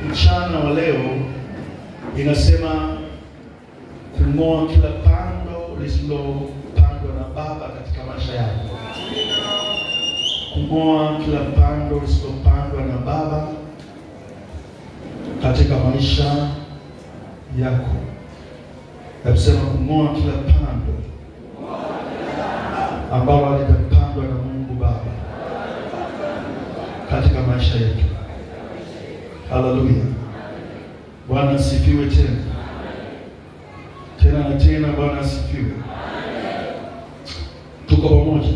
Mchana wa leo inasema kung'oa kila pando lisilopandwa na Baba katika maisha yako. Kung'oa kila pando lisilopandwa na Baba katika maisha yako. Nasema kung'oa kila pando ambalo halijapandwa na Mungu Baba katika maisha yetu. Haleluya. Bwana asifiwe tena. Tena na tena Bwana asifiwe. Tuko pamoja.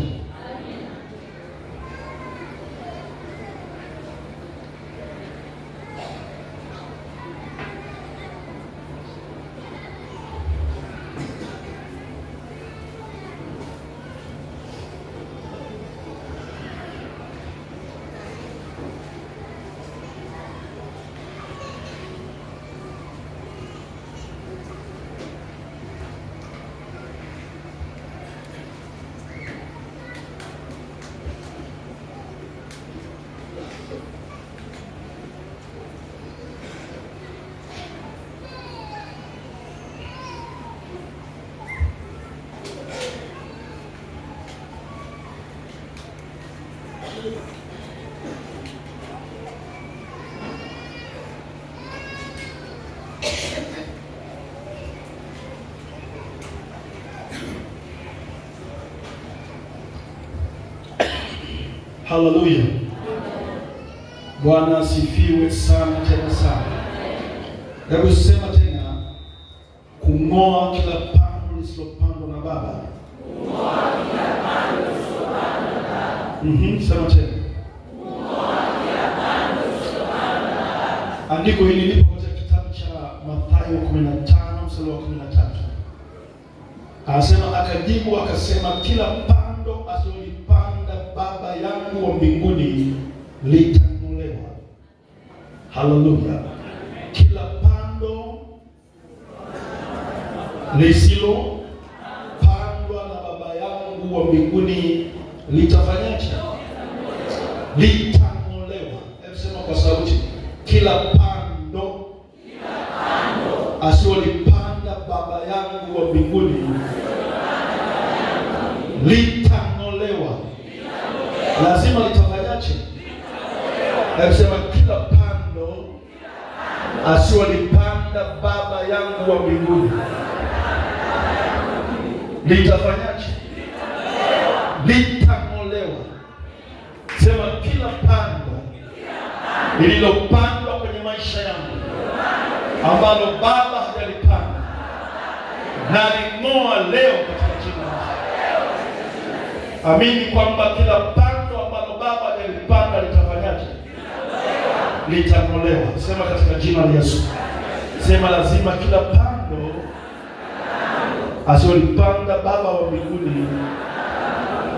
Haleluya. Bwana asifiwe sana tena sana. Hebu sema tena, kung'oa kila pando lisilopandwa na Baba. Kung'oa kila pando lisilopandwa na Baba. Sema tena. Kung'oa kila pando lisilopandwa na Baba. Andiko hili lipo katika kitabu cha Mathayo 15 mstari wa 13. Anasema akajibu akasema, kila pando asilolipanda Baba yangu wa mbinguni litang'olewa. Haleluya. Kila pando lisilopandwa na Baba yangu wa mbinguni litafanyaje? Litang'olewa. Hebu sema kwa sauti, kila pando asilolipanda Baba yangu wa mbinguni litang'olewa. Lazima litafanyaje? Hebu sema, kila pando asilolipanda Baba yangu wa mbinguni litafanyaje? Litang'olewa. Sema, kila pando lililopandwa kwenye maisha yangu ambalo Baba hajalipanda na ling'oa leo katika jina la Yesu. Amini kwamba kila pando ambalo Baba hajalipanda litafanyaje? Litang'olewa. Sema katika jina la Yesu. Sema, lazima kila pando asilolipanda Baba wa mbinguni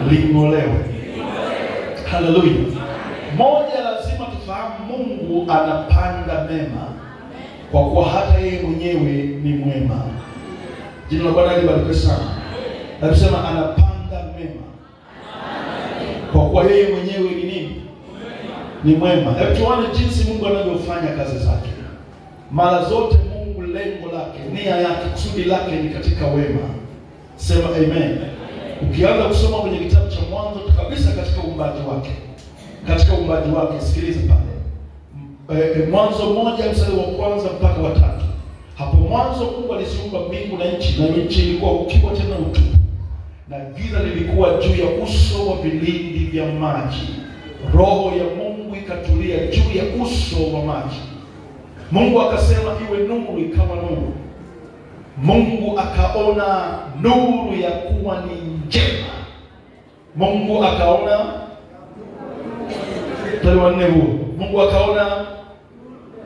ling'olewe. Haleluya. Moja, lazima tufahamu Mungu anapanda mema, kwa kuwa hata yeye mwenyewe ni mwema. Jina la Bwana libarikiwe sana. Anasema anapanda mema, kwa kuwa yeye mwenyewe ni nini? Ni mwema. Hebu tuone jinsi Mungu anavyofanya kazi zake. Mara zote Mungu lengo lake, nia yake, kusudi lake ni katika wema. Sema amen. Ukianza kusoma kwenye kitabu cha Mwanzo kabisa, katika uumbaji wake, sikiliza pale. Mwanzo 1 mstari wa kwanza mpaka wa 3. Hapo mwanzo Mungu aliziumba mbingu na nchi, na nchi ilikuwa ukiwa tena utupu, na giza lilikuwa juu ya uso wa vilindi vya maji. Roho ya Mungu ikatulia juu ya uso wa maji. Mungu akasema iwe nuru, ikawa nuru. Mungu akaona nuru ya kuwa ni njema. Mungu akaona Mungu akaona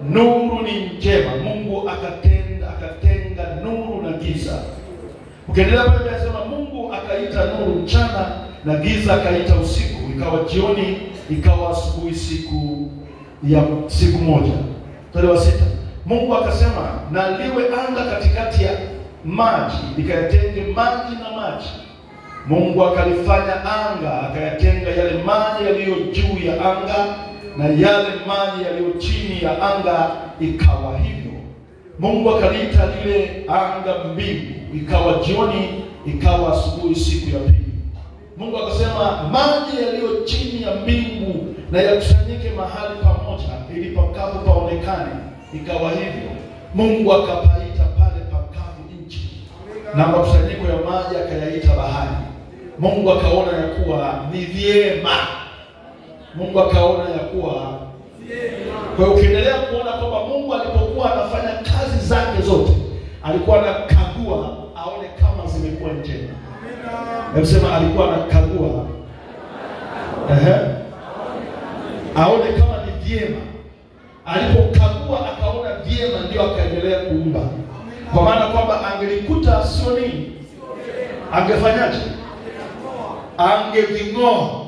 nuru ni njema. Mungu akatenga nuru na giza. Ukiendelea pale anasema Mungu akaita nuru mchana na giza akaita usiku. Ikawa jioni, ikawa asubuhi, siku moja. Mstari wa 6. Mungu akasema na liwe anga katikati ya maji, ikayatenge maji na maji. Mungu akalifanya anga, akayatenga yale maji yaliyo juu ya anga na yale maji yaliyo chini ya anga ikawa hivyo. Mungu akaliita lile anga mbingu. Ikawa jioni, ikawa asubuhi siku ya pili. Mungu akasema maji yaliyo chini ya mbingu na yakusanyike mahali pamoja ili pakavu paonekane. Ikawa hivyo. Mungu akapaita pale pakavu nchi, na makusanyiko ya maji akayaita bahari. Mungu akaona ya kuwa ni vyema. Mungu akaona ya kuwa kwa hiyo ukiendelea kuona kwamba Mungu alipokuwa anafanya kazi zake zote alikuwa anakagua aone kama zimekuwa njema. Anasema alikuwa anakagua aone kama ni vyema. Alipokagua akaona vyema, ndio akaendelea kuumba. Kwa maana kwamba angelikuta sio nini, angefanyaje? Angeving'oa.